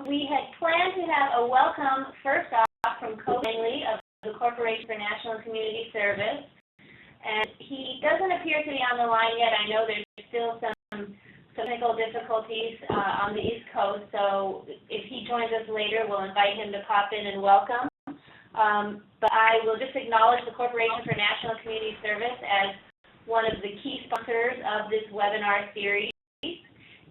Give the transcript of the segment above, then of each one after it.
We had planned to have a welcome first off from Koby Langley of the Corporation for National and Community Service. And he doesn't appear to be on the line yet. I know there's still some technical difficulties on the East Coast, so if he joins us later, we'll invite him to pop in and welcome. But I will just acknowledge the Corporation for National and Community Service as one of the key sponsors of this webinar series.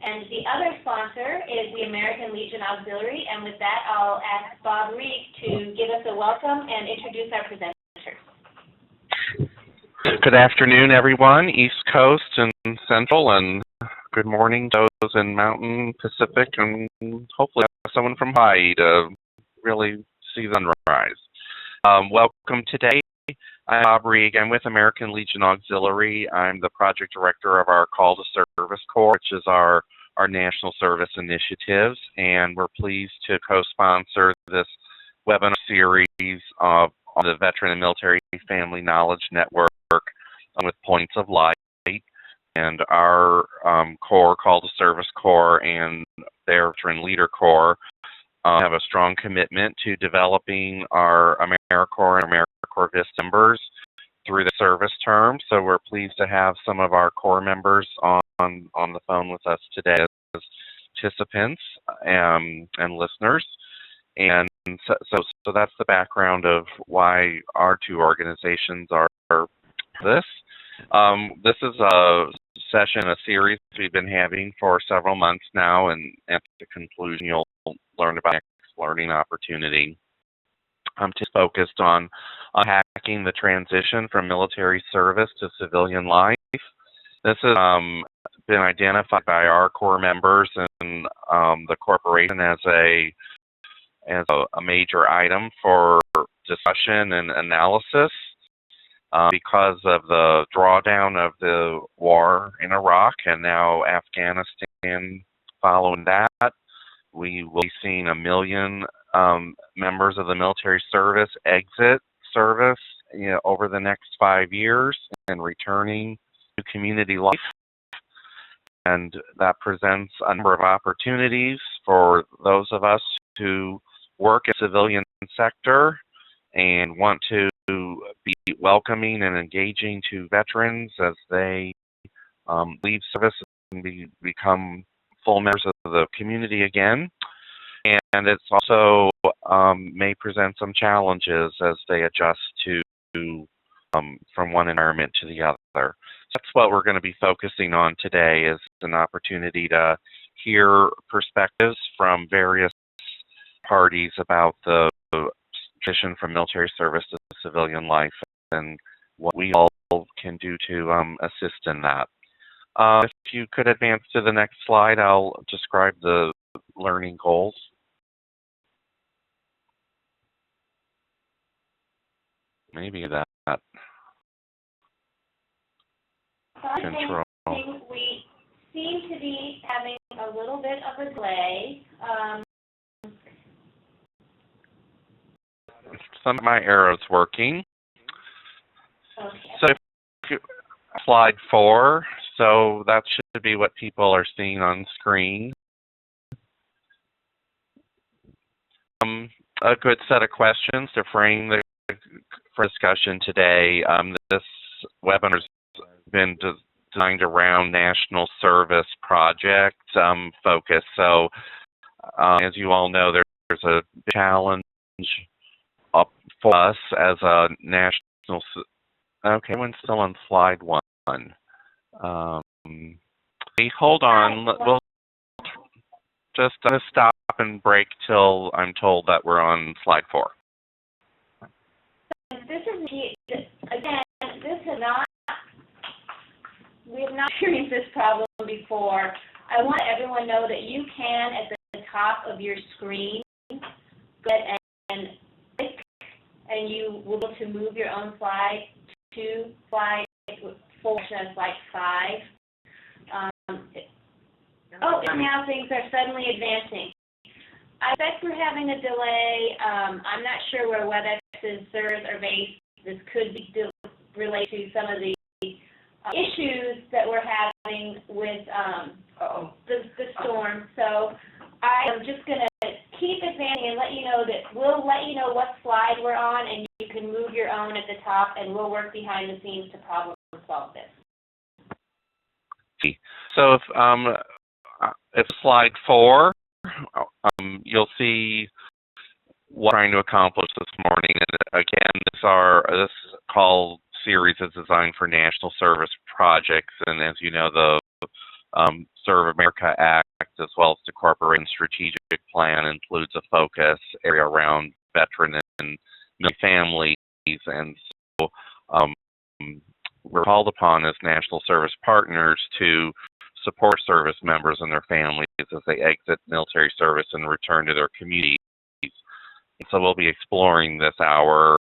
And the other sponsor is the American Legion Auxiliary, and with that, I'll ask Bob Reek to give us a welcome and introduce our presenters. Good afternoon, everyone, East Coast and Central, and good morning to those in Mountain, Pacific, and hopefully someone from Hawaii to really see the sunrise. Welcome today. I'm Bob Reek. I'm with American Legion Auxiliary. I'm the project director of our Call to Service Corps, which is our national service initiatives, and we're pleased to co-sponsor this webinar series of the Veteran and Military Family Knowledge Network with Points of Light. And our Corps, Call to Service Corps, and their Veteran Leader Corps have a strong commitment to developing our AmeriCorps and AmeriCorps VIS members through the service term. So we're pleased to have some of our Corps members on the phone with us today as participants and listeners. And so that's the background of why our two organizations are this. This is a session, a series we've been having for several months now, and at the conclusion you'll learn about next learning opportunity. I'm just focused on unpacking the transition from military service to civilian life. This has been identified by our Corps members and the corporation as a major item for discussion and analysis. Because of the drawdown of the war in Iraq and now Afghanistan following that, we will be seeing 1 million members of the military service exit service over the next 5 years and returning to community life. And that presents a number of opportunities for those of us who work in the civilian sector and want to be welcoming and engaging to veterans as they leave service and become full members of the community again. And it's also may present some challenges as they adjust to from one environment to the other. So that's what we're going to be focusing on today, is an opportunity to hear perspectives from various parties about the transition from military service to civilian life and what we all can do to assist in that. If you could advance to the next slide, I'll describe the learning goals. Maybe that control. We seem to be having a little bit of a delay. Some of my arrows working. Okay. So slide 4, so that should be what people are seeing on screen. A good set of questions to frame the discussion today. This webinar has been designed around national service project focus. So as you all know, there's a challenge up for us as a national. Okay, we're still on slide 1. Hey, hold on. We'll just stop and break till I'm told that we're on slide 4. This is again. We have not experienced this problem before. I want everyone to know that you can, at the top of your screen, go ahead and click, and you will be able to move your own slide to slide 4 and slide 5. Now things are suddenly advancing. I expect we're having a delay. I'm not sure where WebEx's servers are based. This could be related to some of the issues that we're having with the storm. So I am just going to work behind the scenes to problem solve this. So if slide 4, you'll see what we're trying to accomplish this morning. And again, this call series is designed for national service projects, and as you know, the Serve America Act, as well as the Corporation Strategic Plan, includes a focus area around veteran and families, and so we're called upon as national service partners to support service members and their families as they exit military service and return to their communities. So we'll be exploring this hour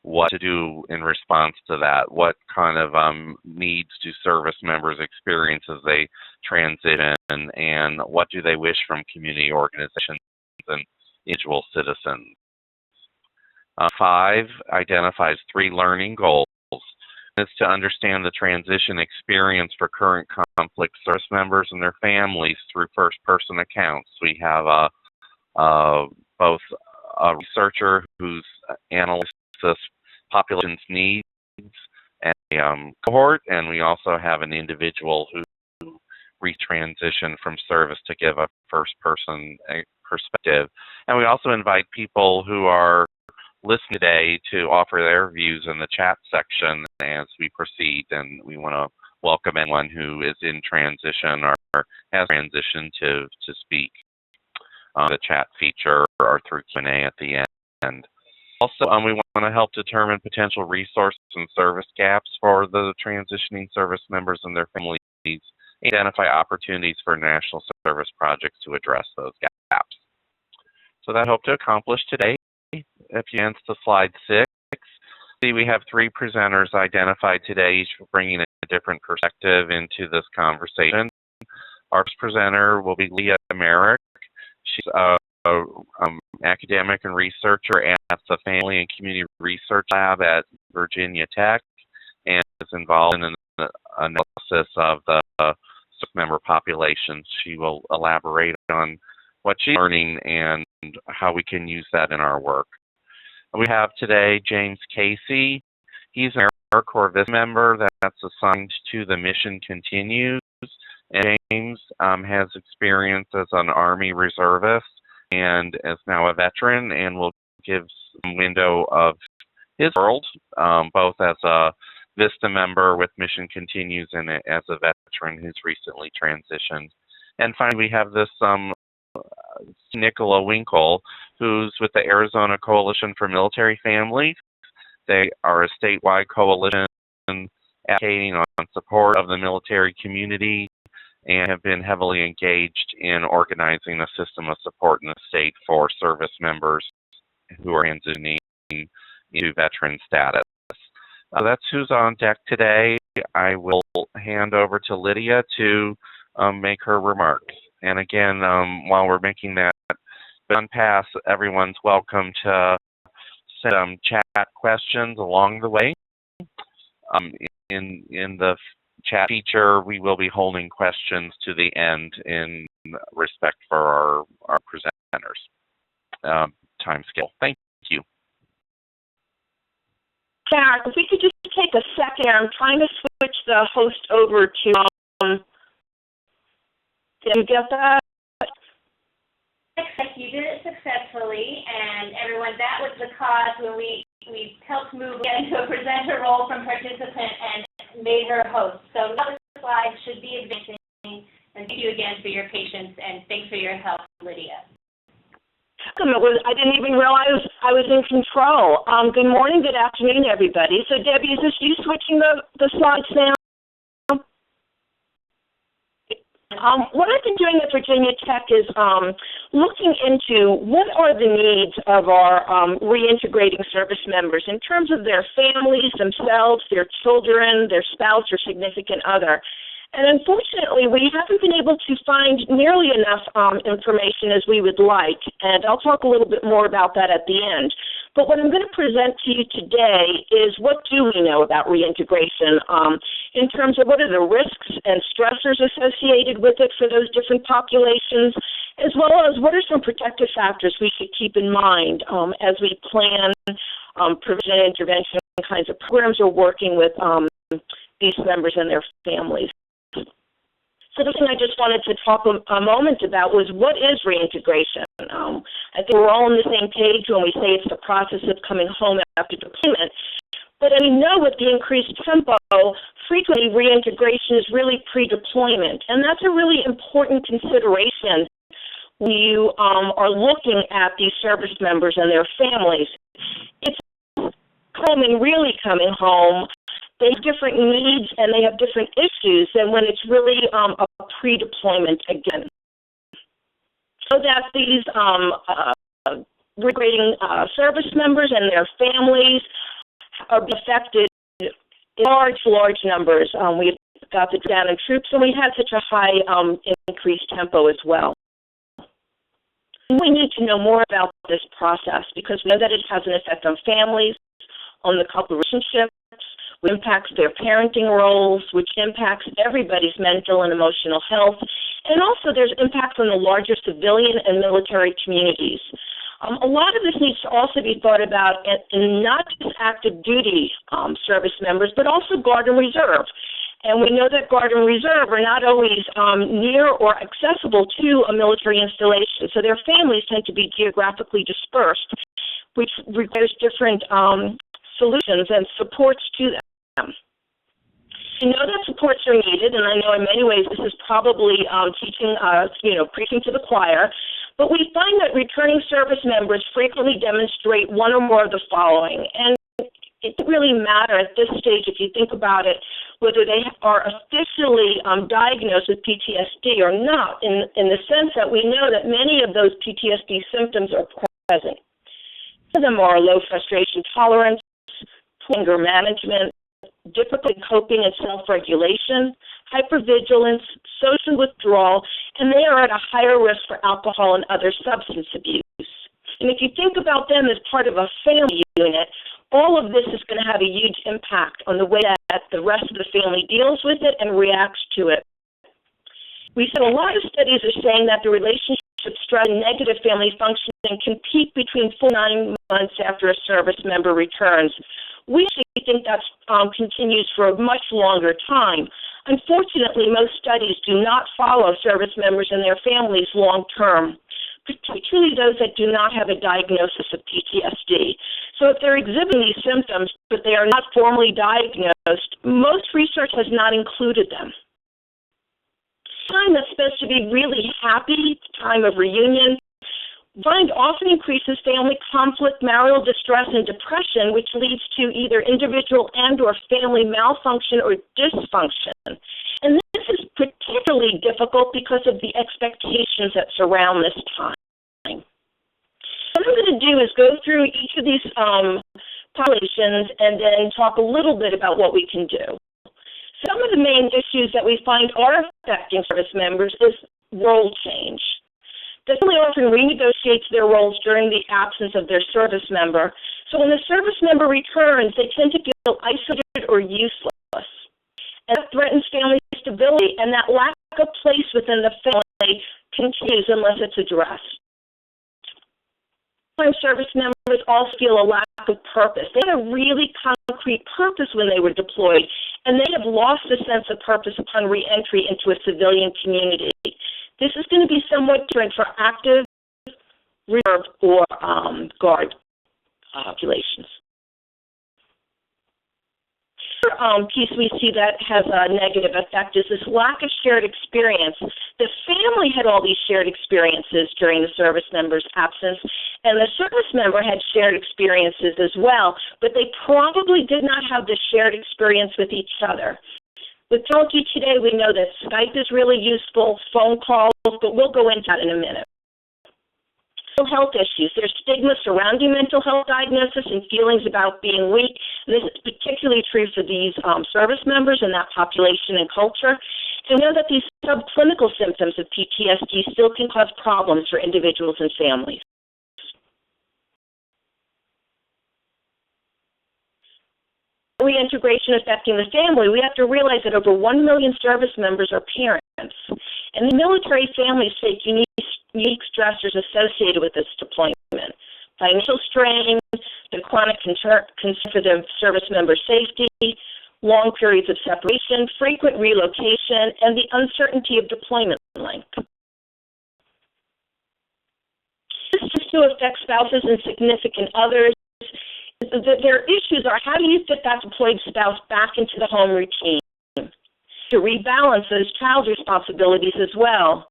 what to do in response to that. What kind of needs do service members experience as they transition, and what do they wish from community organizations and individual citizens? 5 identifies 3 learning goals. It's to understand the transition experience for current conflict service members and their families through first-person accounts. We have both a researcher who's analyzed this population's needs and a cohort, and we also have an individual who retransitioned from service to give a first-person perspective. And we also invite people who are listening today to offer their views in the chat section as we proceed, and we want to welcome anyone who is in transition or has transitioned to speak on the chat feature or through Q&A at the end. Also, we want to help determine potential resources and service gaps for the transitioning service members and their families, identify opportunities for national service projects to address those gaps. So that I hope to accomplish today. If you advance to slide 6, see we have 3 presenters identified today, each bringing a different perspective into this conversation. Our first presenter will be Lydia. She's an academic and researcher at the Family and Community Research Lab at Virginia Tech, and is involved in an analysis of the service member populations. She will elaborate on what she's learning and how we can use that in our work. We have today James Casey. He's an Air Corps Visit member that's assigned to the Mission Continues. And James has experience as an Army reservist and is now a veteran, and will give some window of his world, both as a VISTA member with Mission Continues and as a veteran who's recently transitioned. And finally, we have this Nicola Winkle, who's with the Arizona Coalition for Military Families. They are a statewide coalition advocating on support of the military community and have been heavily engaged in organizing a system of support in the state for service members who are transitioning into veteran status. That's who's on deck today. I will hand over to Lydia to make her remarks. And again, while we're making that pass, everyone's welcome to send chat questions along the way. In the chat feature, we will be holding questions to the end in respect for our presenters. Time scale. Thank you. Sarah, if we could just take a second, I'm trying to switch the host over to, did you get that? You did it successfully, and everyone, that was the cause when we helped move into a presenter role from participant and made her host. So now the slides should be advancing, and thank you again for your patience, and thanks for your help, Lydia. I didn't even realize I was in control. Good morning, good afternoon, everybody. So Debbie, is this you switching the slides now? What I've been doing at Virginia Tech is looking into what are the needs of our reintegrating service members in terms of their families, themselves, their children, their spouse or significant other. And unfortunately, we haven't been able to find nearly enough information as we would like, and I'll talk a little bit more about that at the end. But what I'm going to present to you today is what do we know about reintegration in terms of what are the risks and stressors associated with it for those different populations, as well as what are some protective factors we should keep in mind as we plan prevention and intervention kinds of programs are working with these members and their families. So the thing I just wanted to talk a moment about was, what is reintegration? I think we're all on the same page when we say it's the process of coming home after deployment. But we know with the increased tempo, frequently reintegration is really pre-deployment. And that's a really important consideration when you are looking at these service members and their families. It's really coming home. They have different needs and they have different issues than when it's really a pre-deployment again. So that these reintegrating service members and their families are affected in large numbers. We've got the down in troops, and we had such a high increased tempo as well. We need to know more about this process because we know that it has an effect on families, on the couple relationships, which impacts their parenting roles, which impacts everybody's mental and emotional health, and also there's impacts on the larger civilian and military communities. A lot of this needs to also be thought about in not just active duty service members, but also Guard and Reserve. And we know that Guard and Reserve are not always near or accessible to a military installation, so their families tend to be geographically dispersed, which requires different solutions and supports to them. We know that supports are needed, and I know in many ways this is probably preaching to the choir, but we find that returning service members frequently demonstrate one or more of the following. And it doesn't really matter at this stage, if you think about it, whether they are officially diagnosed with PTSD or not, in the sense that we know that many of those PTSD symptoms are present. Some of them are low frustration tolerance, anger management, difficulty coping and self-regulation, hypervigilance, social withdrawal, and they are at a higher risk for alcohol and other substance abuse. And if you think about them as part of a family unit, all of this is going to have a huge impact on the way that the rest of the family deals with it and reacts to it. We said a lot of studies are saying that the relationship stress and negative family functioning can peak between 4 and 9 months after a service member returns. We actually think that continues for a much longer time. Unfortunately, most studies do not follow service members and their families long term, particularly those that do not have a diagnosis of PTSD. So if they're exhibiting these symptoms but they are not formally diagnosed, most research has not included them. Time that's supposed to be really happy, time of reunion, often increases family conflict, marital distress, and depression, which leads to either individual and or family malfunction or dysfunction. And this is particularly difficult because of the expectations that surround this time. What I'm going to do is go through each of these populations and then talk a little bit about what we can do. Some of the main issues that we find are affecting service members is role change. They really often renegotiate their roles during the absence of their service member. So when the service member returns, they tend to feel isolated or useless. And that threatens family stability, and that lack of place within the family continues unless it's addressed. Sometimes service members also feel a lack of purpose. They had a really concrete purpose when they were deployed, and they have lost the sense of purpose upon reentry into a civilian community. This is going to be somewhat different for active, reserve, or Guard populations. Another piece we see that has a negative effect is this lack of shared experience. The family had all these shared experiences during the service member's absence, and the service member had shared experiences as well, but they probably did not have the shared experience with each other. With technology today, we know that Skype is really useful, phone calls, but we'll go into that in a minute. Mental health issues. There's stigma surrounding mental health diagnosis and feelings about being weak. And this is particularly true for these service members in that population and culture. And we know that these subclinical symptoms of PTSD still can cause problems for individuals and families. Reintegration affecting the family, we have to realize that over 1 million service members are parents, and the military families face unique stressors associated with this deployment. financial strain, the chronic concern for the service member safety, long periods of separation, frequent relocation, and the uncertainty of deployment length. This tends to affect spouses and significant others. Their issues are, how do you fit that deployed spouse back into the home routine? To rebalance those child responsibilities as well.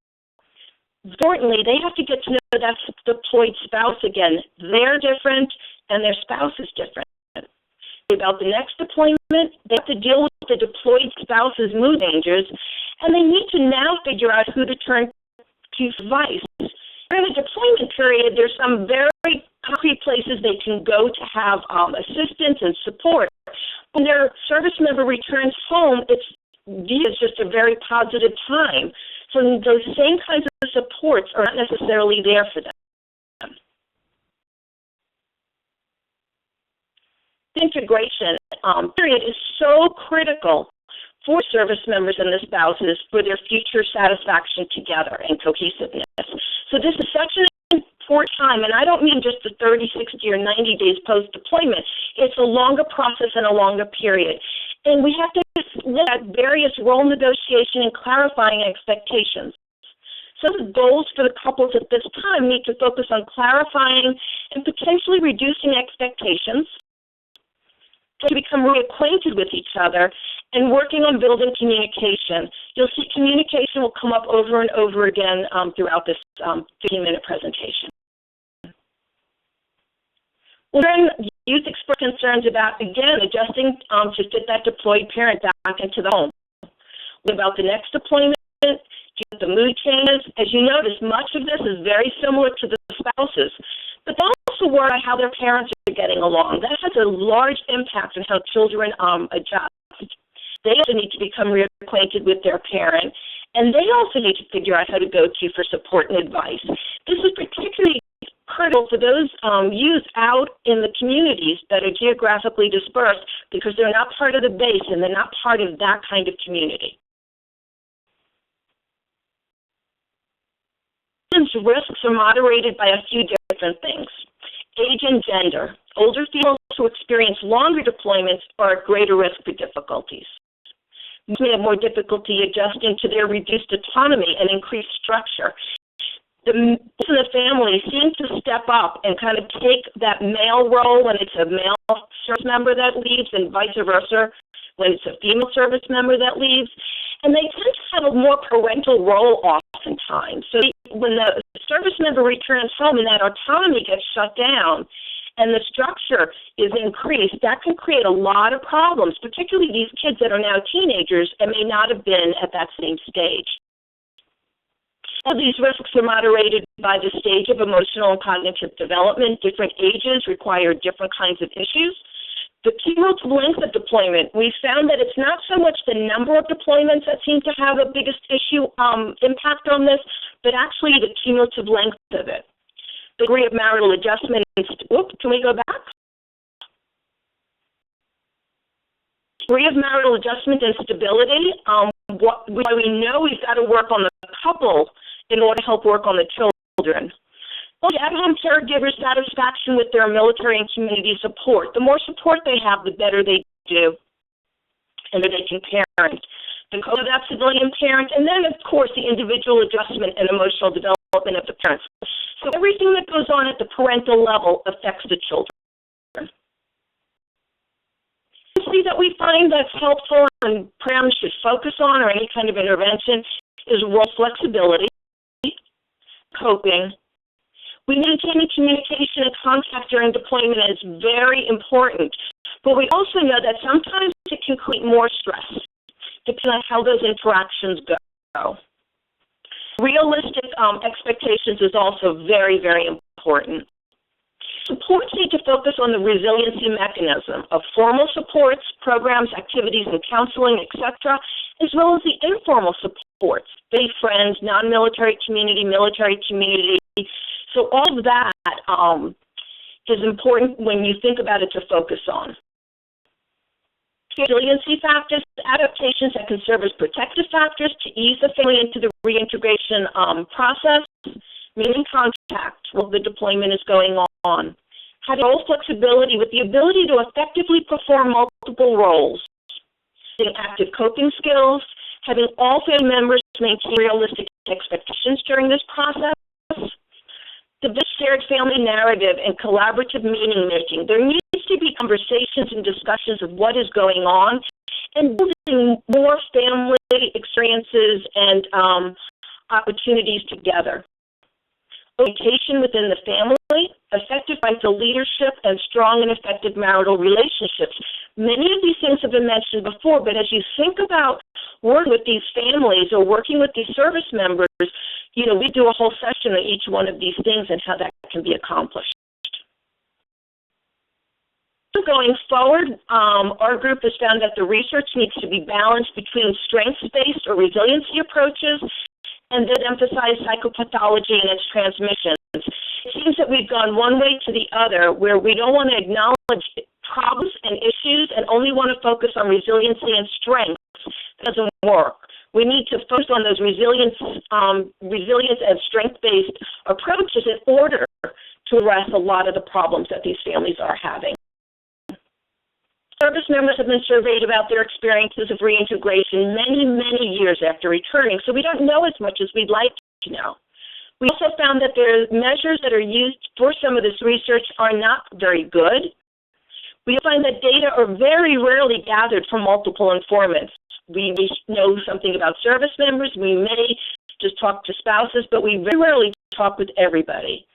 Importantly, they have to get to know that deployed spouse again. They're different, and their spouse is different. About the next deployment, they have to deal with the deployed spouse's mood dangers, and they need to now figure out who to turn to for advice. During the deployment period, there's some very concrete places they can go to have assistance and support. When their service member returns home, it's just a very positive time. So those same kinds of supports are not necessarily there for them. Integration period is so critical for service members and the spouses for their future satisfaction together and cohesiveness. So this is such an important time, and I don't mean just the 30, 60, or 90 days post-deployment. It's a longer process and a longer period. And we have to look at various role negotiation and clarifying expectations. So the goals for the couples at this time need to focus on clarifying and potentially reducing expectations, to become reacquainted with each other, and working on building communication. You'll see communication will come up over and over again throughout this 15-minute presentation. We'll learn youth express concerns about, again, adjusting to fit that deployed parent back into the home. What about the next deployment? The mood changes. As you notice, much of this is very similar to the spouses, but they also worry about how their parents are getting along. That has a large impact on how children adjust. They also need to become reacquainted with their parent, and they also need to figure out how to go to for support and advice. This is particularly critical for those youth out in the communities that are geographically dispersed because they're not part of the base and they're not part of that kind of community. Risks are moderated by a few different things. Age and gender. Older females who experience longer deployments are at greater risk for difficulties. They may have more difficulty adjusting to their reduced autonomy and increased structure. The family seem to step up and kind of take that male role when it's a male service member that leaves and vice versa when it's a female service member that leaves. And they tend to have a more parental role oftentimes. So when the service member returns home and that autonomy gets shut down and the structure is increased, that can create a lot of problems, particularly these kids that are now teenagers and may not have been at that same stage. All these risks are moderated by the stage of emotional and cognitive development. Different ages require different kinds of issues. The cumulative length of deployment, we found that it's not so much the number of deployments that seem to have the biggest issue impact on this, but actually the cumulative length of it. The degree of marital adjustment, can we go back? Degree of marital adjustment and stability, we know we've got to work on the couple in order to help work on the children. Well, at-home caregiver satisfaction with their military and community support. The more support they have, the better they do, and they can parent. The code of that civilian parent, and then, of course, the individual adjustment and emotional development of the parents. So everything that goes on at the parental level affects the children. That we find that's helpful and parents should focus on, or any kind of intervention, is role flexibility, coping. We maintain communication and contact during deployment is very important, but we also know that sometimes it can create more stress, depending on how those interactions go. Realistic expectations is also very, very important. Supports need to focus on the resiliency mechanism of formal supports, programs, activities, and counseling, etc., as well as the informal supports, faith friends, non-military community, military community. So all of that is important when you think about it to focus on. Resiliency factors, adaptations that can serve as protective factors to ease the family into the reintegration process, meaning contact while the deployment is going on. Having role flexibility with the ability to effectively perform multiple roles. Having active coping skills, having all family members maintain realistic expectations during this process. The shared family narrative and collaborative meaning making. There needs to be conversations and discussions of what is going on and building more family experiences and opportunities together. Orientation within the family, effective parental leadership, and strong and effective marital relationships. Many of these things have been mentioned before, but as you think about working with these families or working with these service members, you know, we do a whole session on each one of these things and how that can be accomplished. So going forward, our group has found that the research needs to be balanced between strengths-based or resiliency approaches and that emphasize psychopathology and its transmissions. It seems that we've gone one way to the other, where we don't want to acknowledge problems and issues and only want to focus on resiliency and strength. It doesn't work. We need to focus on those resilience and strength-based approaches in order to address a lot of the problems that these families are having. Service members have been surveyed about their experiences of reintegration many, many years after returning, so we don't know as much as we'd like to know. We also found that the measures that are used for some of this research are not very good. We find that data are very rarely gathered from multiple informants. We may know something about service members, we may just talk to spouses, but we very rarely talk with everybody.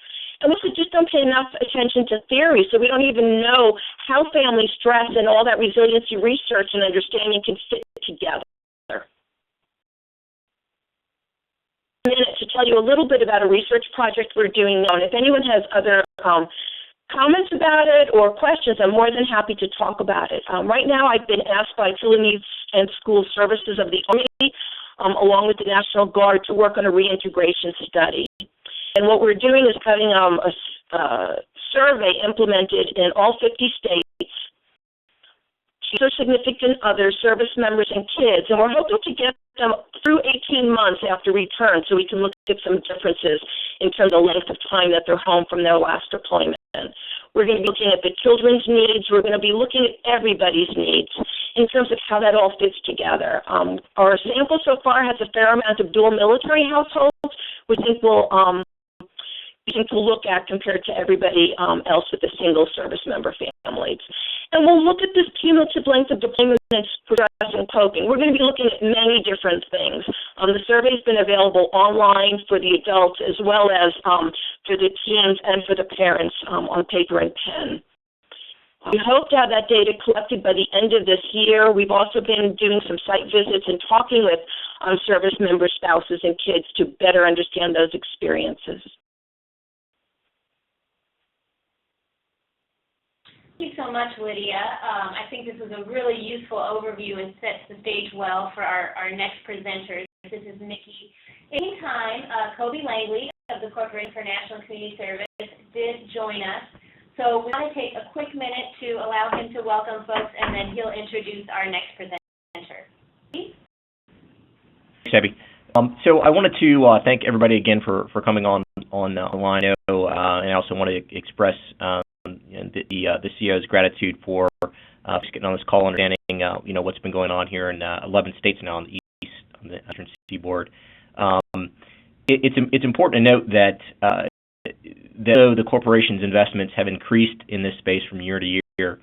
And we also just don't pay enough attention to theory, so we don't even know how family stress and all that resiliency research and understanding can fit together. A minute to tell you a little bit about a research project we're doing now, and if anyone has other comments about it or questions, I'm more than happy to talk about it. Right now I've been asked by Children, Youth, and School Services of the Army, along with the National Guard, to work on a reintegration study. And what we're doing is having a survey implemented in all 50 states for significant others, service members, and kids. And we're hoping to get them through 18 months after return so we can look at some differences in terms of the length of time that they're home from their last deployment. We're going to be looking at the children's needs. We're going to be looking at everybody's needs in terms of how that all fits together. Our sample so far has a fair amount of dual military households, which I think will to look at compared to everybody else with a single service member families. And we'll look at this cumulative length of deployment and stress and coping. We're going to be looking at many different things. The survey's been available online for the adults as well as for the teens and for the parents on paper and pen. We hope to have that data collected by the end of this year. We've also been doing some site visits and talking with service member spouses and kids to better understand those experiences. Thank you so much, Lydia. I think this was a really useful overview and sets the stage well for our next presenters. This is Nikki. In the meantime, Koby Langley of the Corporation for National Community Service did join us. So we want to take a quick minute to allow him to welcome folks, and then he'll introduce our next presenter. Please. Thanks, Abby. So I wanted to thank everybody again for coming on the line, and I also want to express the CEO's gratitude for getting on this call, understanding what's been going on here in 11 states now on the Eastern Seaboard. It's important to note that though the corporation's investments have increased in this space from year to year,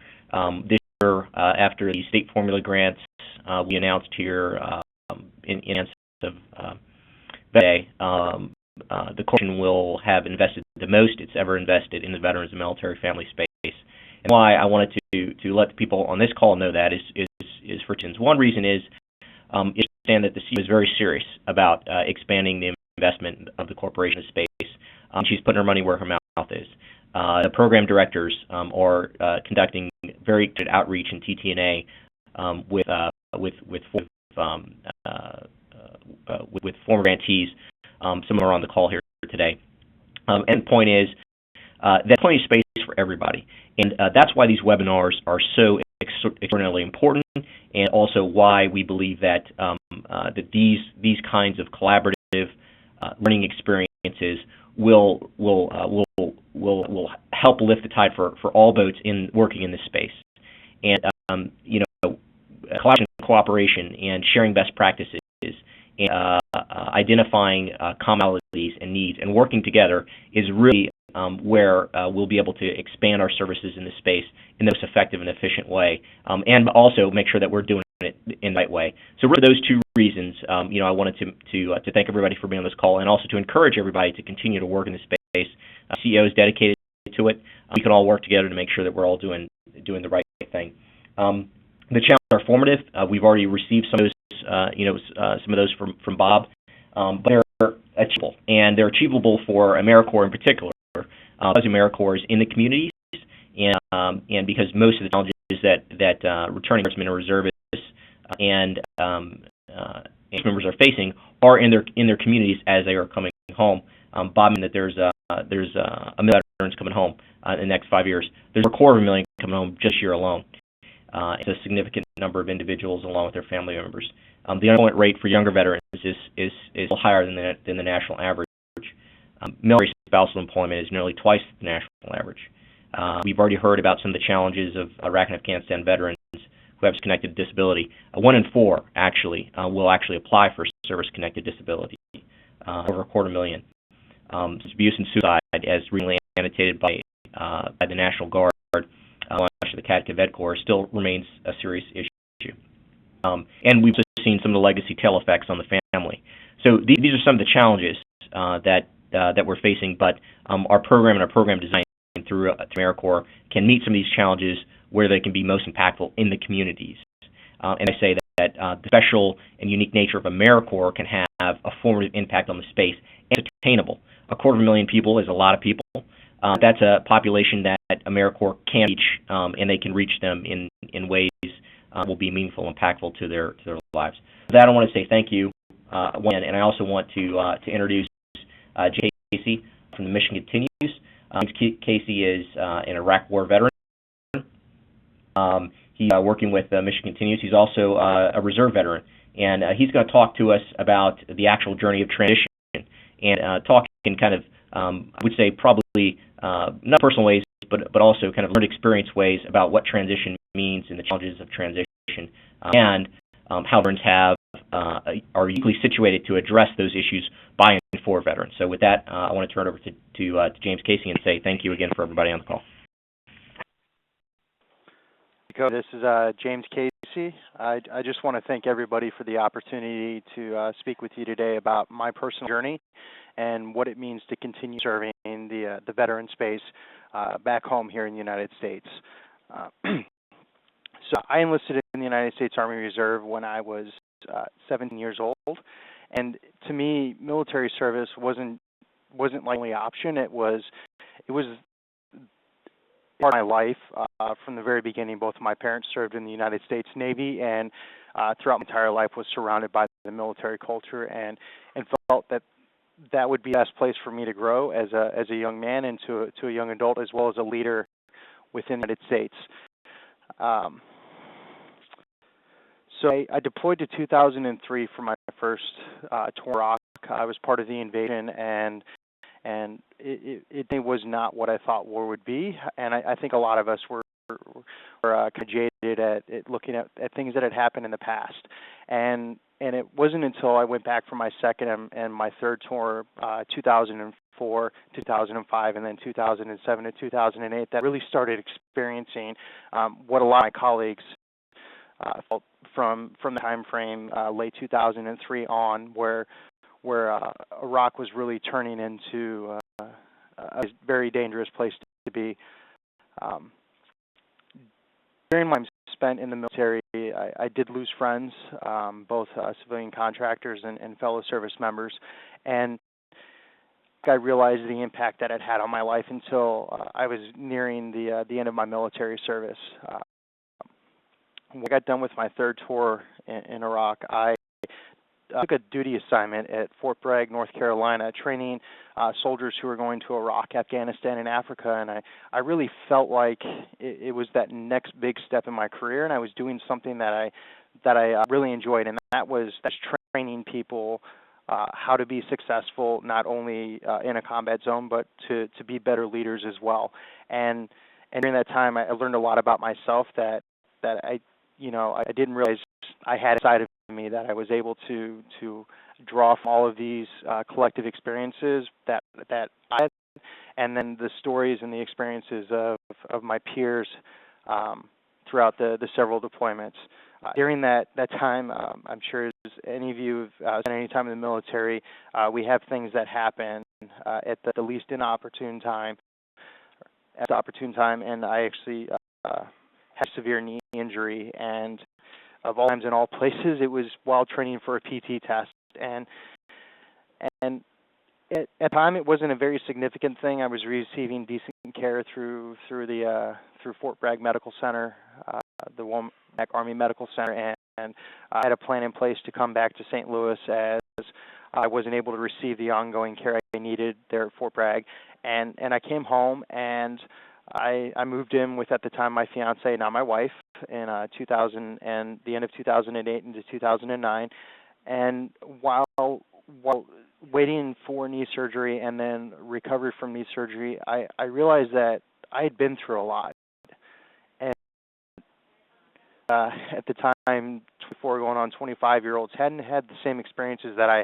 this year after the state formula grants we announced here in advance of today, the corporation will have invested the most it's ever invested in the veterans and military family space. And why I wanted to let the people on this call know that is for reasons. One reason is understand that the CEO is very serious about expanding the investment of the corporation space. She's putting her money where her mouth is. The program directors are conducting very good outreach and TTNA with former grantees. Some are on the call here today. And the point is, there's plenty of space for everybody. And that's why these webinars are so extraordinarily important, and also why we believe that that these kinds of collaborative learning experiences will help lift the tide for all boats in working in this space. And collaboration, cooperation, and sharing best practices, and identifying commonalities and needs, and working together is really where we'll be able to expand our services in this space in the most effective and efficient way, and also make sure that we're doing it in the right way. So for those two reasons, I wanted to thank everybody for being on this call, and also to encourage everybody to continue to work in this space. CEO is dedicated to it. We can all work together to make sure that we're all doing the right thing. The challenges are formative. We've already received some of those, some of those from Bob, but they're achievable, and they're achievable for AmeriCorps in particular, because AmeriCorps is in the communities, and because most of the challenges that returning servicemen and reservists and members are facing are in their communities as they are coming home. Bob mentioned that there's a million veterans coming home in the next 5 years. There's a quarter of a million coming home just this year alone. It's a significant number of individuals along with their family members. The unemployment rate for younger veterans is a little higher than the national average. Military spousal employment is nearly twice the national average. We've already heard about some of the challenges of Iraq and Afghanistan veterans who have service-connected disability. 1 in 4 actually will actually apply for service-connected disability, over a quarter million. Abuse and suicide, as recently annotated by the National Guard, the Cat Cadet Corps, still remains a serious issue. And we've seen some of the legacy tail effects on the family. So these are some of the challenges that we're facing, but our program and our program design through AmeriCorps can meet some of these challenges where they can be most impactful in the communities. And I say that the special and unique nature of AmeriCorps can have a formative impact on the space, and it's attainable. A quarter of a million people is a lot of people. That's a population that AmeriCorps can reach, and they can reach them in ways will be meaningful and impactful to their lives. For that, I want to say thank you, and I also want to introduce James Casey from the Mission Continues. Casey is an Iraq War veteran. He's working with Mission Continues. He's also a reserve veteran, and he's going to talk to us about the actual journey of transition, and talk in kind of, I would say probably not personal ways, but also kind of learned experience ways about what transition means and the challenges of transition, and how veterans are uniquely situated to address those issues by and for veterans. So with that, I want to turn it over to James Casey and say thank you again for everybody on the call. This is James Casey. I just want to thank everybody for the opportunity to speak with you today about my personal journey and what it means to continue serving the veteran space back home here in the United States. So I enlisted in the United States Army Reserve when I was 17 years old, and to me, military service wasn't like the only option. It was part of my life from the very beginning. Both of my parents served in the United States Navy, and throughout my entire life was surrounded by the military culture, and felt that would be the best place for me to grow as a young man and to a young adult, as well as a leader within the United States. So I deployed to 2003 for my first tour in Iraq. I was part of the invasion, and it was not what I thought war would be, and I think a lot of us were kind of jaded at looking at things that had happened in the past, and it wasn't until I went back for my second and my third tour, 2004, 2005, and then 2007 to 2008, that really started experiencing what a lot of my colleagues felt from the time frame, late 2003 on, where Iraq was really turning into a very dangerous place to be. During my time spent in the military, I did lose friends, both civilian contractors and fellow service members, and I realized the impact that it had on my life until I was nearing the end of my military service. When I got done with my third tour in Iraq, I took a duty assignment at Fort Bragg, North Carolina, training soldiers who were going to Iraq, Afghanistan, and Africa, and I really felt like it was that next big step in my career, and I was doing something that I really enjoyed, and that's training people how to be successful not only in a combat zone, but to be better leaders as well. And during that time, I learned a lot about myself that I didn't realize I had inside of me, that I was able to draw from all of these collective experiences that I had, and then the stories and the experiences of my peers throughout the several deployments. During that time, I'm sure as any of you have spent any time in the military, we have things that happen at the least inopportune time, and I actually had a severe knee injury, and of all times and all places, it was while training for a PT test, and at the time, it wasn't a very significant thing. I was receiving decent care through Fort Bragg Medical Center, the Womack Army Medical Center, and I had a plan in place to come back to St. Louis as I wasn't able to receive the ongoing care I needed there at Fort Bragg, and I came home, and I moved in with, at the time, my fiance, now my wife, in 2000 and the end of 2008 into 2009, and while waiting for knee surgery and then recovery from knee surgery, I realized that I had been through a lot. And at the time, 24 going on 25-year-olds hadn't had the same experiences that I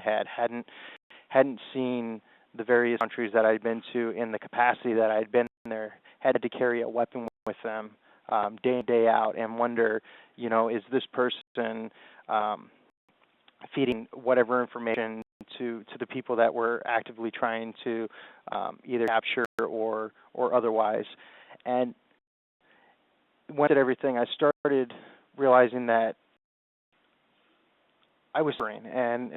hadn't seen the various countries that I'd been to in the capacity that I'd been there, had to carry a weapon with them day in, day out, and wonder, is this person feeding whatever information to the people that we're actively trying to either capture or otherwise. And once I did everything, I started realizing that I was suffering, and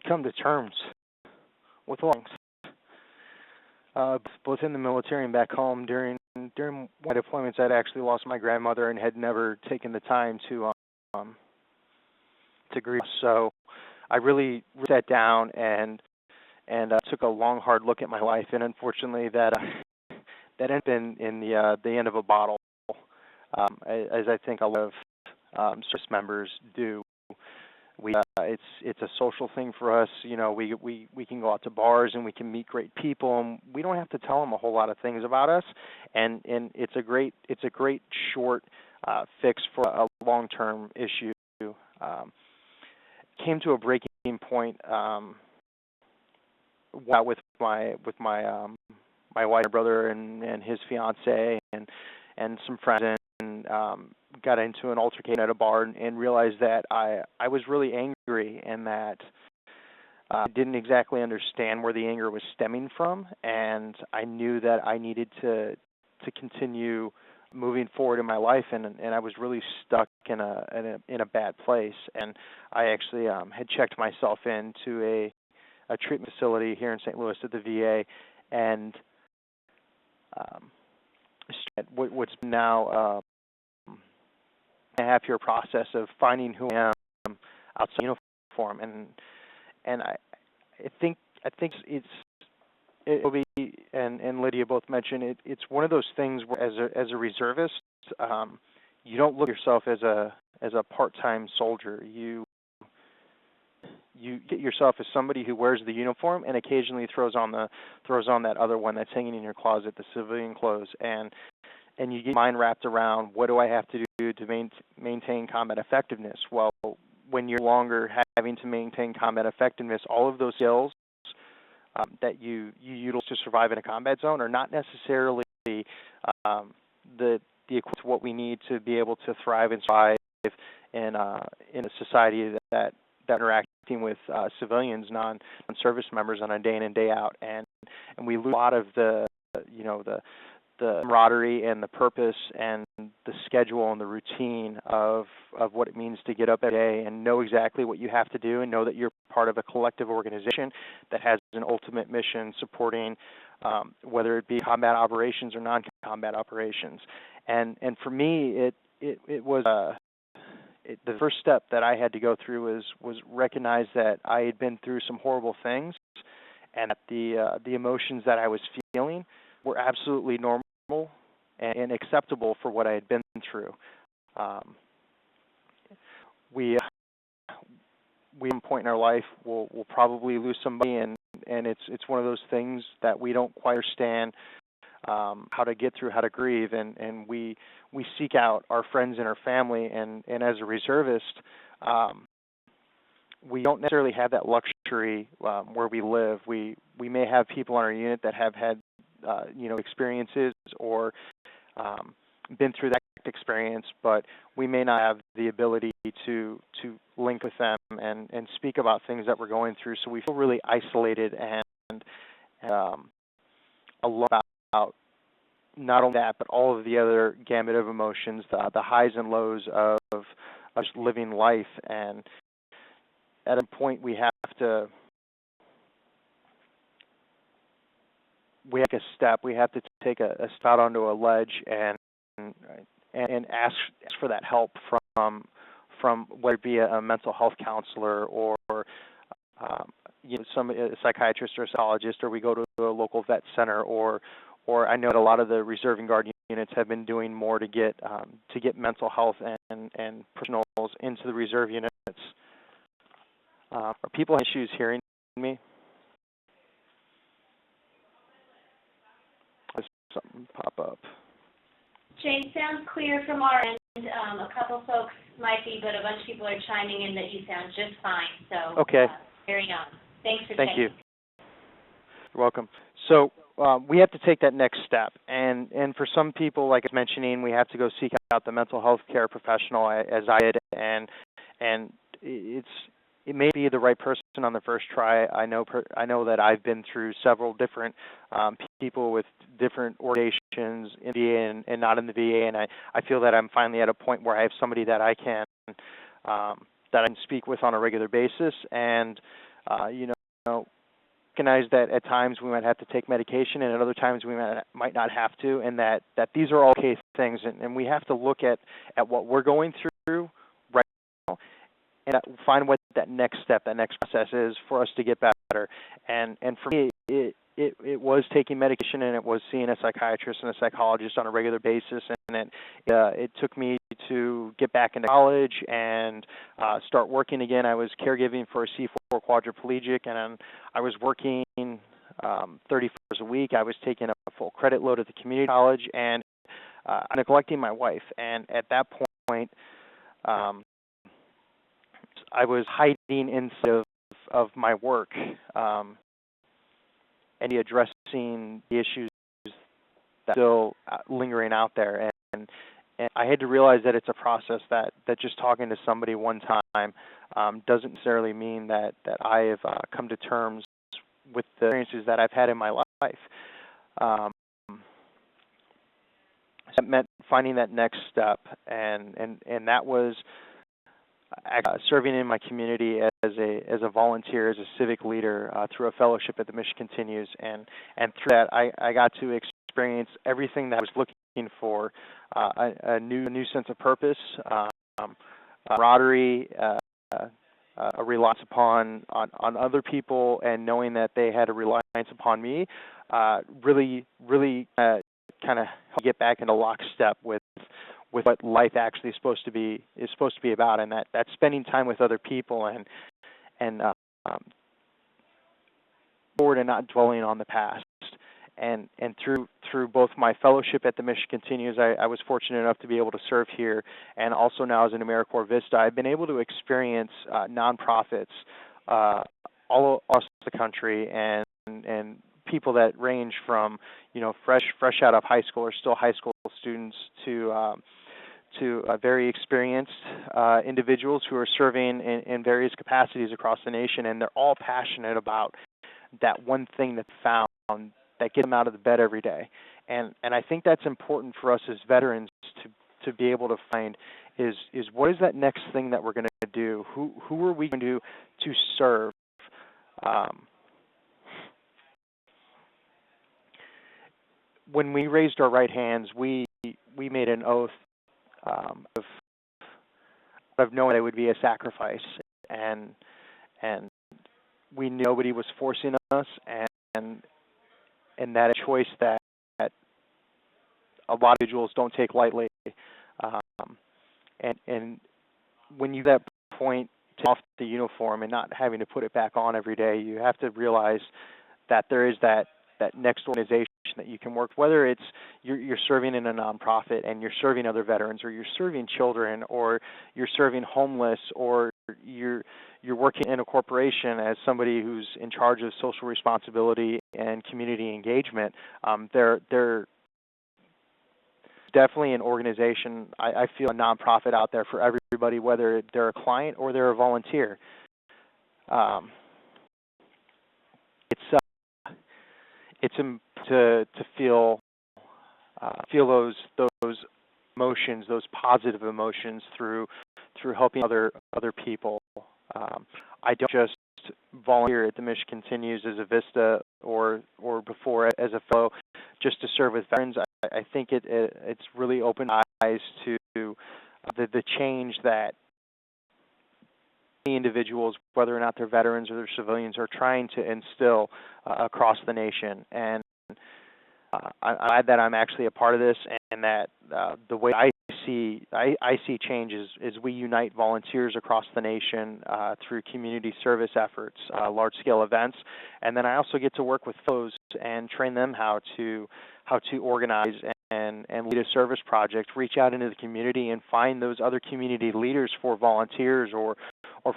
come to terms with lungs, both in the military and back home. During my deployments, I'd actually lost my grandmother and had never taken the time to grieve. So I really sat down and took a long, hard look at my life, and unfortunately, that ended in the end of a bottle, as I think a lot of service members do. It's a social thing for us. We can go out to bars and we can meet great people, and we don't have to tell them a whole lot of things about us. And it's a great short fix for a long-term issue. Came to a breaking point with my wife, brother, and his fiance, and some friends, and got into an altercation at a bar, and realized that I was really angry, and that I didn't exactly understand where the anger was stemming from, and I knew that I needed to continue moving forward in my life, and I was really stuck in a bad place. And I actually had checked myself into a treatment facility here in St. Louis at the VA, and what's now a half-year process of finding who I am outside uniform, and I think Koby and Lydia both mentioned it's one of those things where as a reservist, you don't look at yourself as a part-time soldier. You get yourself as somebody who wears the uniform and occasionally throws on that other one that's hanging in your closet, the civilian clothes, and you get your mind wrapped around, what do I have to do to maintain combat effectiveness? Well, when you're no longer having to maintain combat effectiveness, all of those skills that you utilize to survive in a combat zone are not necessarily the equivalent to what we need to be able to thrive and survive in a society that interacting with civilians, non-service members on a day in and day out, and we lose a lot of the camaraderie and the purpose and the schedule and the routine of what it means to get up every day and know exactly what you have to do, and know that you're part of a collective organization that has an ultimate mission supporting whether it be combat operations or non-combat operations. And for me, it was the first step that I had to go through was recognize that I had been through some horrible things, and that the emotions that I was feeling were absolutely normal and acceptable for what I had been through. We at one point in our life we'll probably lose somebody, and it's one of those things that we don't quite understand how to get through, how to grieve, and we seek out our friends and our family, and as a reservist, we don't necessarily have that luxury where we live. We may have people on our unit that have had experiences or been through that experience, but we may not have the ability to link with them and speak about things that we're going through. So we feel really isolated and alone about not only that, but all of the other gamut of emotions, the highs and lows of just living life. And at a point, we have to take a step. We have to take a step onto a ledge and ask for that help from whether it be a mental health counselor or a psychiatrist or a psychologist, or we go to a local vet center, or I know that a lot of the reserving guard units have been doing more to get mental health and professionals into the reserve units. Are people having issues hearing me? Does something pop up? Shane, sounds clear from our end. A couple folks might be, but a bunch of people are chiming in that you sound just fine. So okay. Carry on. Thanks for Thank you. checking. You're welcome. So we have to take that next step, and for some people, like I was mentioning, we have to go seek out the mental health care professional, as I did, and it may be the right person on the first try. I know that I've been through several different people with different organizations in the VA and not in the VA, and I feel that I'm finally at a point where I have somebody that I can speak with on a regular basis, and recognize that at times we might have to take medication, and at other times we might not have to, and that these are all okay things, and we have to look at what we're going through right now and find what that next step, that next process is for us to get better. And for me, it was taking medication, and it was seeing a psychiatrist and a psychologist on a regular basis, and it took me to get back into college and start working again. I was caregiving for a C4 quadriplegic, and I was working 30 hours a week. I was taking a full credit load at the community college, and neglecting my wife. And at that point, I was hiding inside of my work and addressing the issues that are still lingering out there. And I had to realize that it's a process, that just talking to somebody one time doesn't necessarily mean that I have come to terms with the experiences that I've had in my life. That meant finding that next step, and that was serving in my community as a volunteer, as a civic leader through a fellowship at the Mission Continues, and through that I got to experience everything that I was looking for: a new sense of purpose, camaraderie, a reliance on other people, and knowing that they had a reliance upon me. Really kind of help get back into lockstep with what life actually is supposed to be about, and that's spending time with other people and forward and not dwelling on the past. And through both my fellowship at the Mission Continues, I was fortunate enough to be able to serve here, and also now as an AmeriCorps Vista, I've been able to experience nonprofits all across the country, and people that range from fresh out of high school or still high school students to very experienced individuals who are serving in various capacities across the nation, and they're all passionate about that one thing that they found that gets them out of the bed every day. And I think that's important for us as veterans to be able to find is what is that next thing that we're going to do? Who are we going to serve? When we raised our right hands, we made an oath of knowing it would be a sacrifice, and we knew nobody was forcing us, and that a choice that a lot of individuals don't take lightly. And when you get that point to off the uniform and not having to put it back on every day, you have to realize that there is that next organization that you can work, whether it's you're serving in a nonprofit and you're serving other veterans, or you're serving children, or you're serving homeless, or you're working in a corporation as somebody who's in charge of social responsibility and community engagement. They're definitely an organization. I feel a nonprofit out there for everybody, whether they're a client or they're a volunteer. It's to feel those emotions, those positive emotions through helping other people. I don't just volunteer at the Mission Continues as a Vista or before as a fellow just to serve with veterans. I think it's really opened eyes to the change that the individuals, whether or not they're veterans or they're civilians, are trying to instill across the nation. And I'm glad that I'm actually a part of this, and that the way I see change is we unite volunteers across the nation through community service efforts, large-scale events, and then I also get to work with fellows and train them how to organize and lead a service project, reach out into the community and find those other community leaders for volunteers or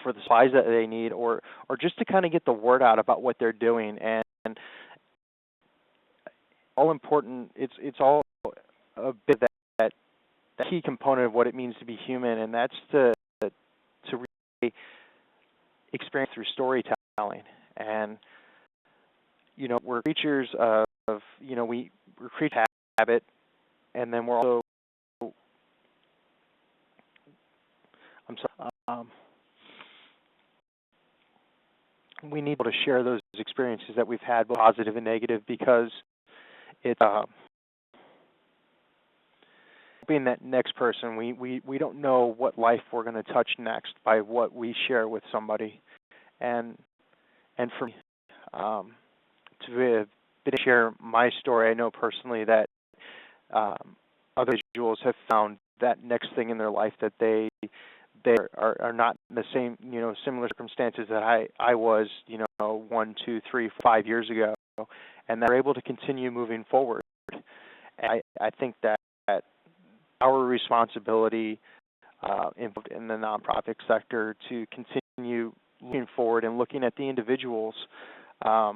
for the supplies that they need, or just to kind of get the word out about what they're doing. And all important, it's all a bit of that key component of what it means to be human, and that's to really experience through storytelling. And we're creatures of we're creatures of habit, and then we're also we need to share those experiences that we've had, both positive and negative, because it's being that next person. We don't know what life we're going to touch next by what we share with somebody, and for me, to share my story, I know personally that other individuals have found that next thing in their life that they are not in the same, similar circumstances that I was, 1, 2, 3, 5 years ago, and they're able to continue moving forward. And I think that our responsibility in the nonprofit sector to continue looking forward and looking at the individuals that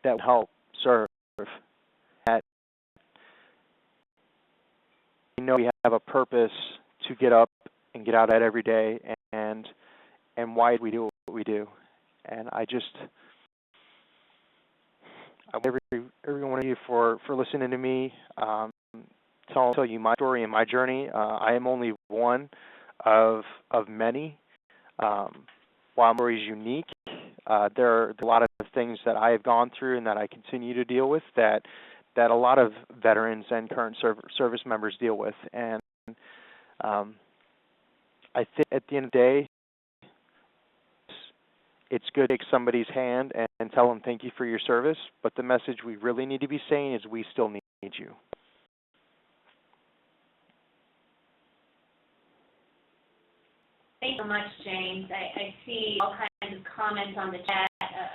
will help serve. That we know we have a purpose to get up and get out at every day, and why we do what we do. And I want every one of you for listening to me, tell you my story and my journey. I am only one of many. While my story is unique, there are a lot of things that I have gone through and that I continue to deal with that a lot of veterans and current service members deal with. And I think at the end of the day, it's good to take somebody's hand and tell them thank you for your service, but the message we really need to be saying is we still need you. Thank you so much, James. I see all kinds of comments on the chat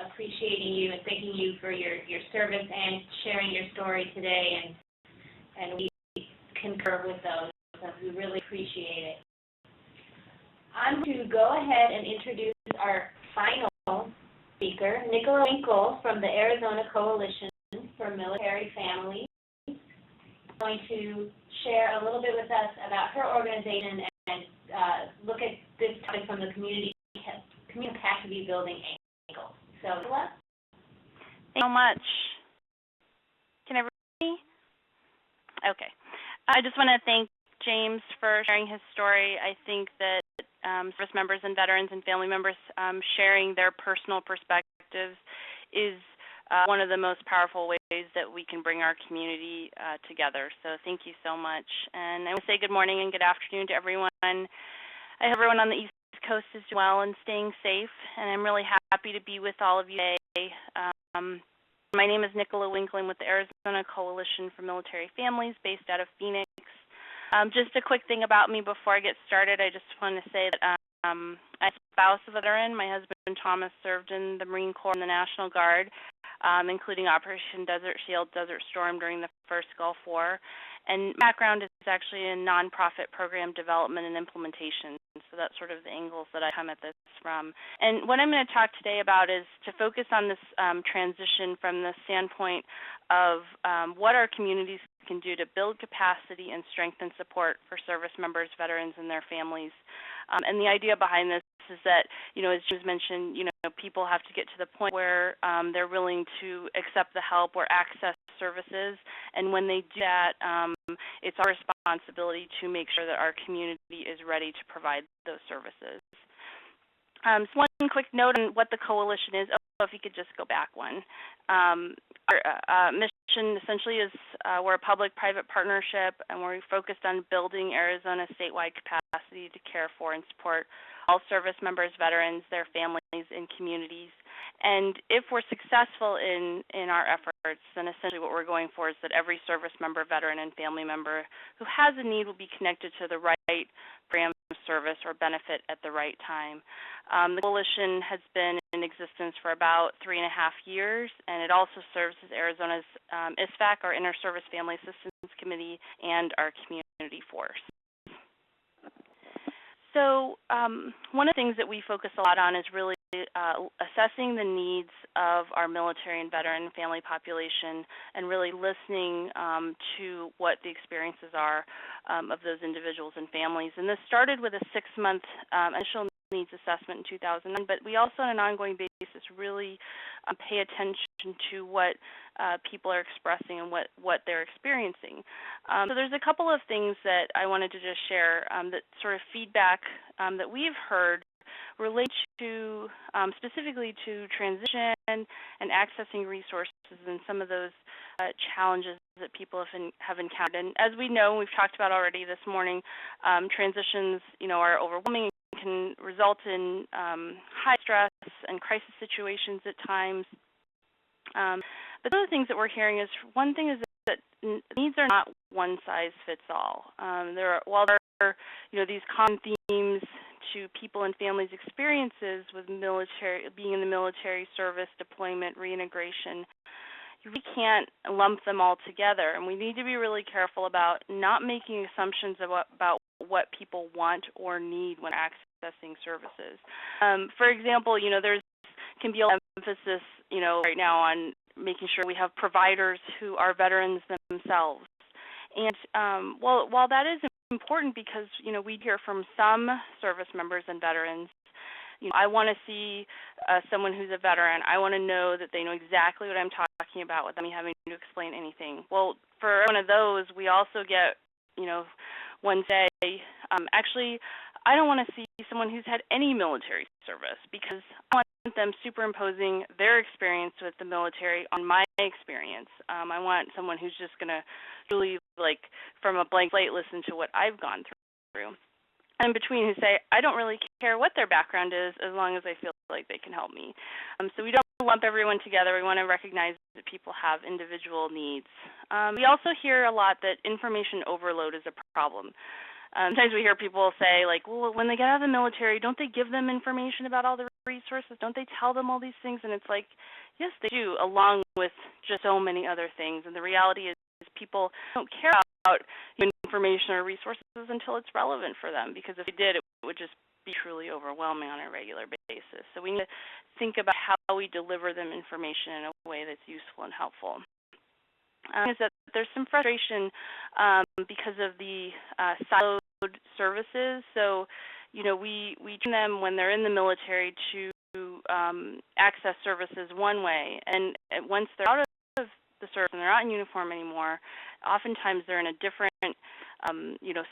appreciating you and thanking you for your service and sharing your story today, and we concur with those. So we really appreciate it. I'm going to go ahead and introduce our final speaker, Nicola Winkle from the Arizona Coalition for Military Families. She's going to share a little bit with us about her organization and look at this topic from the community capacity building angle. So, Nicola? Thank you so much. Can everybody hear me? Okay. I just want to thank James for sharing his story. I think that service members and veterans and family members sharing their personal perspectives is one of the most powerful ways that we can bring our community together. So thank you so much. And I want to say good morning and good afternoon to everyone. I hope everyone on the East Coast is doing well and staying safe, and I'm really happy to be with all of you today. My name is Nicola Winkle with the Arizona Coalition for Military Families based out of Phoenix. Just a quick thing about me before I get started. I just want to say that I'm a spouse of a veteran. My husband, Thomas, served in the Marine Corps and the National Guard, including Operation Desert Shield, Desert Storm during the first Gulf War. And my background is actually in nonprofit program development and implementation, so that's sort of the angles that I come at this from. And what I'm going to talk today about is to focus on this transition from the standpoint of what our communities can do to build capacity and strengthen support for service members, veterans, and their families. And the idea behind this is that, as James mentioned, people have to get to the point where they're willing to accept the help or access services, and when they do that, it's our responsibility to make sure that our community is ready to provide those services. So one quick note on what the coalition is. If you could just go back one. Our mission essentially is we're a public-private partnership, and we're focused on building Arizona's statewide capacity to care for and support all service members, veterans, their families, and communities. And if we're successful in our efforts, then essentially what we're going for is that every service member, veteran, and family member who has a need will be connected to the right program, service, or benefit at the right time. The coalition has been in existence for about 3.5 years, and it also serves as Arizona's ISFAC, our Inter-Service Family Assistance Committee, and our community force. So one of the things that we focus a lot on is really assessing the needs of our military and veteran family population and really listening to what the experiences are of those individuals and families. And this started with a 6-month initial needs assessment in 2009, but we also on an ongoing basis really pay attention to what people are expressing and what they're experiencing. So there's a couple of things that I wanted to just share that sort of feedback that we've heard relate to specifically to transition and accessing resources and some of those challenges that people have encountered. And as we know, we've talked about already this morning, transitions are overwhelming, can result in high stress and crisis situations at times. But the other things that we're hearing is, one thing is that needs are not one size fits all. While there are these common themes to people and families' experiences with being in the military, service, deployment, reintegration, we can't lump them all together, and we need to be really careful about not making assumptions about what people want or need when accessing services. For example, there can be a lot of emphasis, right now on making sure we have providers who are veterans themselves. And while that is important because, we hear from some service members and veterans, I want to see someone who's a veteran. I want to know that they know exactly what I'm talking about without me having to explain anything. Well, for one of those, we also get, one say, actually, I don't want to see someone who's had any military service because I want them superimposing their experience with the military on my experience. I want someone who's just going to really, from a blank slate, listen to what I've gone through. And between who say, I don't really care what their background is as long as I feel like they can help me. So we don't lump everyone together. We want to recognize that people have individual needs. We also hear a lot that information overload is a problem. Sometimes we hear people say, well, when they get out of the military, don't they give them information about all the resources? Don't they tell them all these things? And it's yes, they do, along with just so many other things. And the reality is people don't care about information or resources until it's relevant for them, because if they did, it would just be truly overwhelming on a regular basis. So we need to think about how we deliver them information in a way that's useful and helpful. Is that there's some frustration because of the siloed services. So, we train them when they're in the military to access services one way, and once they're out of the service and they're not in uniform anymore, oftentimes they're in a different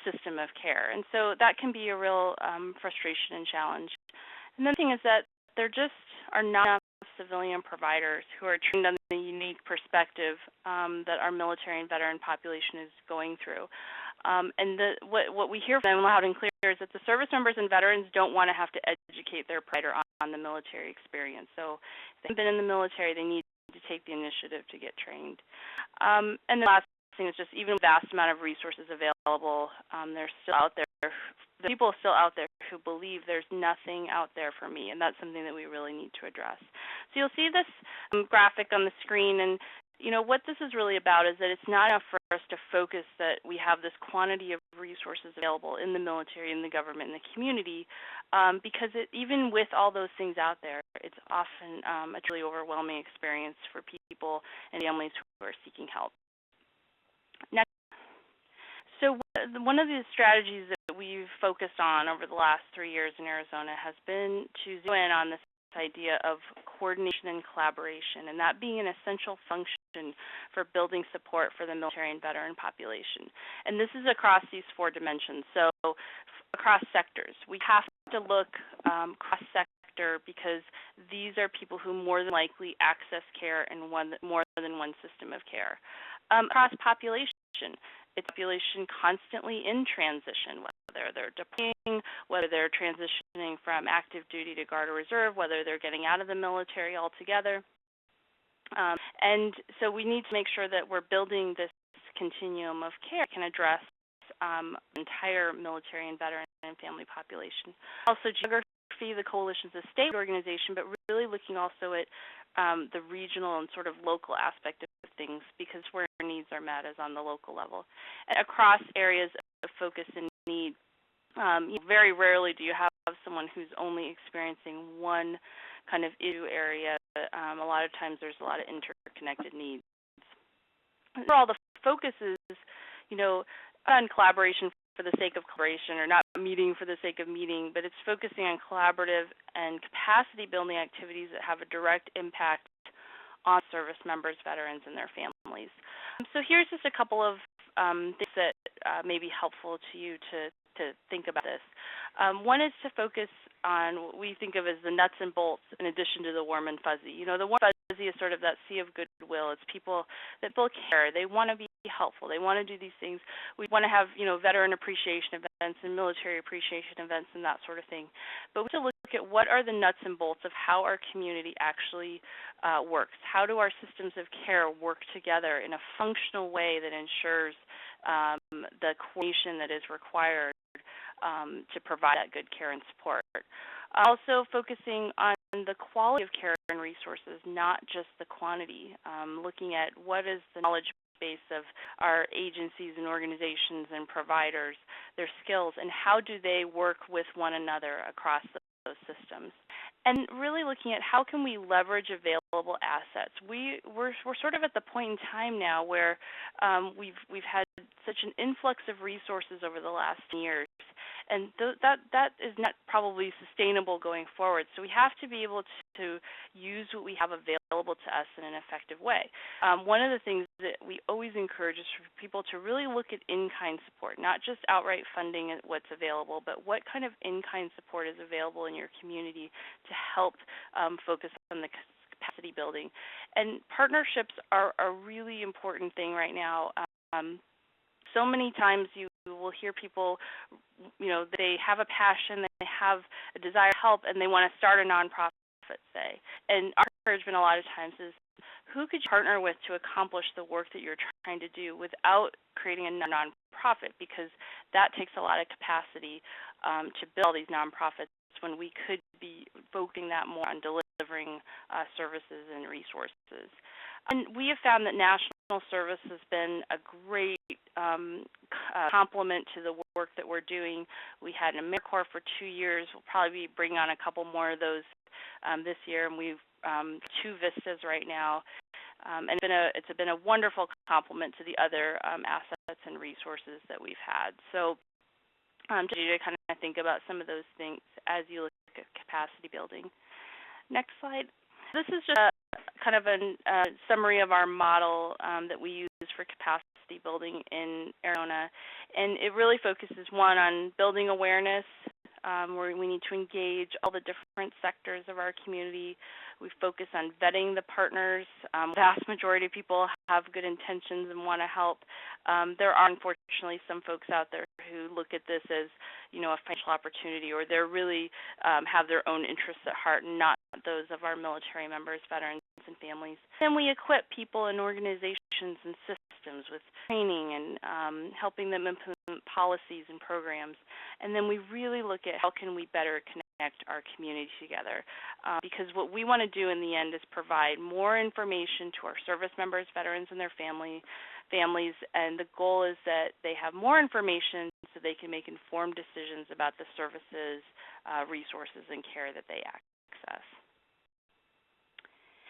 system of care. And so that can be a real frustration and challenge. And the thing is that there just are not enough civilian providers who are trained on the unique perspective that our military and veteran population is going through. And what we hear from them loud and clear is that the service members and veterans don't want to have to educate their provider on the military experience. So if they've been in the military, they need to take the initiative to get trained. And then last thing is just even with the vast amount of resources available, they're still out there. The people are still out there who believe there's nothing out there for me, and that's something that we really need to address. So you'll see this graphic on the screen, and what this is really about is that it's not enough for us to focus that we have this quantity of resources available in the military, in the government, in the community, because even with all those things out there, it's often a truly overwhelming experience for people and families who are seeking help. Next. So one of the strategies that we've focused on over the last 3 years in Arizona has been to zero in on this idea of coordination and collaboration, and that being an essential function for building support for the military and veteran population. And this is across these 4 dimensions. So across sectors, we have to look cross-sector because these are people who more than likely access care in more than one system of care. Across population, it's population constantly in transition, whether they're deploying, whether they're transitioning from active duty to Guard or Reserve, whether they're getting out of the military altogether. And so we need to make sure that we're building this continuum of care that can address entire military and veteran and family population. Also geography, the coalition's a state organization, but really looking also at the regional and sort of local aspect of things, because where needs are met is on the local level. And across areas of focus and need, very rarely do you have someone who's only experiencing one kind of issue area. A lot of times there's a lot of interconnected needs. Overall, the focus is, on collaboration for the sake of collaboration, or not meeting for the sake of meeting, but it's focusing on collaborative and capacity building activities that have a direct impact on service members, veterans, and their families. So here's just a couple of things that may be helpful to you to think about this. One is to focus on what we think of as the nuts and bolts in addition to the warm and fuzzy. The warm and fuzzy is sort of that sea of goodwill. It's people that will care. They want to be helpful. They want to do these things. We want to have, veteran appreciation events and military appreciation events and that sort of thing. But we have to look at what are the nuts and bolts of how our community actually works. How do our systems of care work together in a functional way that ensures the coordination that is required to provide that good care and support. Also focusing on the quality of care and resources, not just the quantity. Looking at what is the knowledge base of our agencies and organizations and providers, their skills, and how do they work with one another across those systems. And really looking at how can we leverage available assets. We're sort of at the point in time now where we've had such an influx of resources over the last years, and that is not probably sustainable going forward. So we have to be able to use what we have available to us in an effective way. One of the things that we always encourage is for people to really look at in-kind support, not just outright funding what's available, but what kind of in-kind support is available in your community to help focus on the capacity building. And partnerships are a really important thing right now. So many times you will hear people, they have a passion, they have a desire to help, and they want to start a nonprofit, say. And our encouragement a lot of times is, who could you partner with to accomplish the work that you're trying to do without creating a nonprofit? Because that takes a lot of capacity to build these nonprofits when we could be focusing that more on delivering services and resources. And we have found that national service has been a great complement to the work that we're doing. We had an AmeriCorps for 2 years. We'll probably be bringing on a couple more of those this year, and we've 2 Vistas right now. And it's been a wonderful complement to the other assets and resources that we've had. So just to kind of think about some of those things as you look at capacity building. Next slide. This is just kind of a summary of our model that we use for capacity building in Arizona. And it really focuses, one, on building awareness, where we need to engage all the different sectors of our community. We focus on vetting the partners. The vast majority of people have good intentions and want to help. There are, unfortunately, some folks out there who look at this as, a financial opportunity, or they're really have their own interests at heart, not those of our military members, veterans, and families. Then we equip people and organizations and systems with training and helping them implement policies and programs. And then we really look at how can we better connect our community together. Because what we want to do in the end is provide more information to our service members, veterans, and their families, and the goal is that they have more information so they can make informed decisions about the services, resources, and care that they access.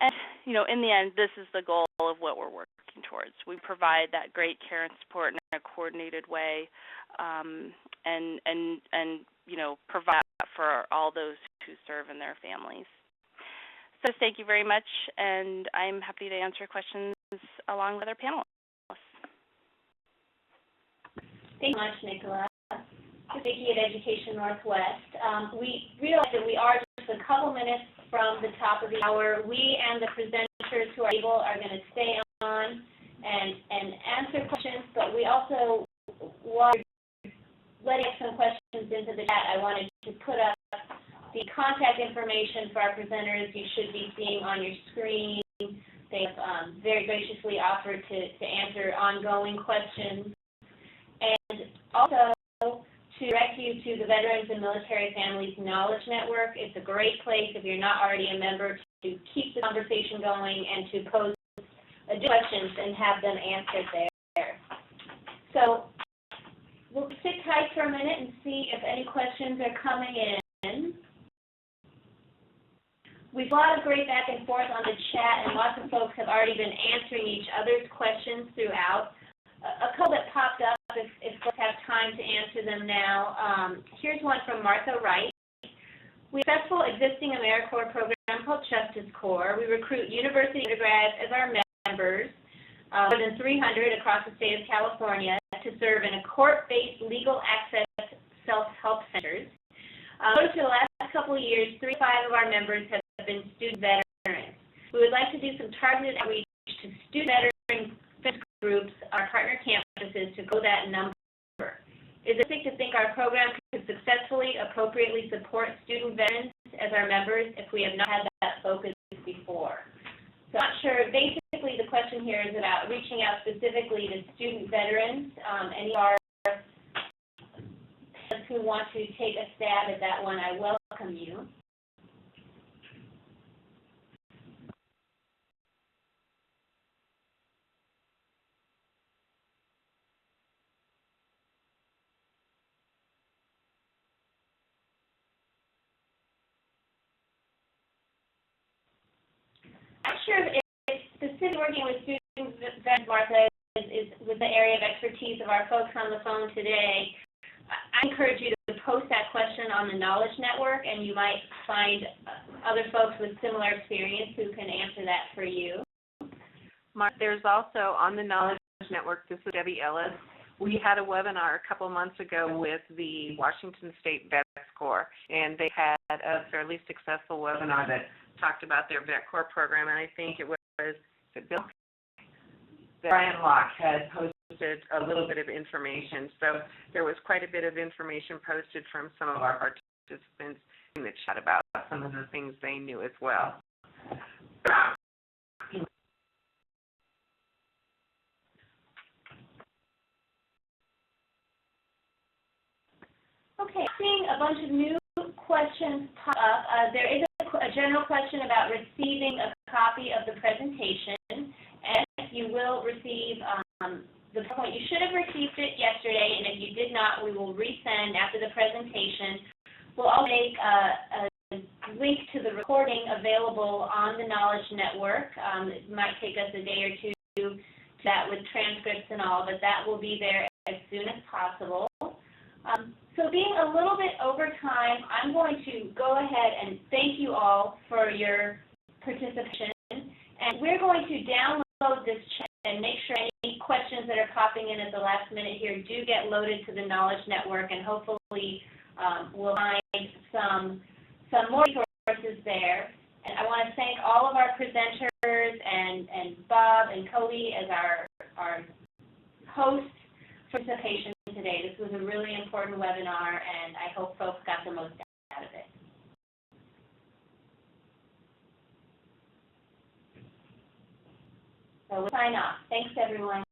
And, in the end, this is the goal of what we're working towards. We provide that great care and support in a coordinated way, and provide for all those who serve and their families. So thank you very much, and I'm happy to answer questions along with our panelists. Thank you much, Nicola. Vicki at Education Northwest. We realize that we are just a couple minutes from the top of the hour. We and the presenters who are able are going to stay on and answer questions, but we also, while letting some questions into the chat, I wanted to put up the contact information for our presenters you should be seeing on your screen. They have very graciously offered to answer ongoing questions. And also to direct you to the Veterans and Military Families Knowledge Network. It's a great place, if you're not already a member, to keep the conversation going and to pose questions and have them answered there. So we'll sit tight for a minute and see if any questions are coming in. We've a lot of great back and forth on the chat, and lots of folks have already been answering each other's questions throughout. A couple that popped up, if folks have time to answer them now. Here's one from Martha Wright. We have a successful existing AmeriCorps program called Justice Corps. We recruit university undergrads as our members, more than 300 across the state of California, to serve in a court-based legal access self-help centers. Over the last couple of years, 3 to 5 of our members have been student veterans. We would like to do some targeted outreach to student veteran groups, our partner campuses, to grow that number. Is it safe to think our program could successfully, appropriately support student veterans as our members if we have not had that focus before? So I'm not sure. Basically, the question here is about reaching out specifically to student veterans. Any of our who want to take a stab at that one, I welcome you. I'm sure if specifically working with students, Martha, is with the area of expertise of our folks on the phone today. I encourage you to post that question on the Knowledge Network, and you might find other folks with similar experience who can answer that for you. Mark, there's also on the Knowledge Network, this is Debbie Ellis. We had a webinar a couple months ago with the Washington State Vets Corps, and they had a fairly successful webinar that talked about their Vet Corps program, and I think it was Bill? Brian Locke had posted a little bit of information. So there was quite a bit of information posted from some of our participants in the chat about some of the things they knew as well. Okay, seeing a bunch of new questions pop up. There is a general question about receiving a copy of the presentation, and you will receive the PowerPoint. You should have received it yesterday, and if you did not, we will resend after the presentation. We'll also make a link to the recording available on the Knowledge Network. It might take us a day or two to that with transcripts and all, but that will be there as soon as possible. So being a little bit over time, I'm going to go ahead and thank you all for your participation. And we're going to download this chat and make sure any questions that are popping in at the last minute here do get loaded to the Knowledge Network, and hopefully we'll find some more resources there. And I want to thank all of our presenters and Bob and Koby as our hosts for participation today. This was a really important webinar, and I hope folks got the most out of it. So we'll sign off. Thanks, everyone.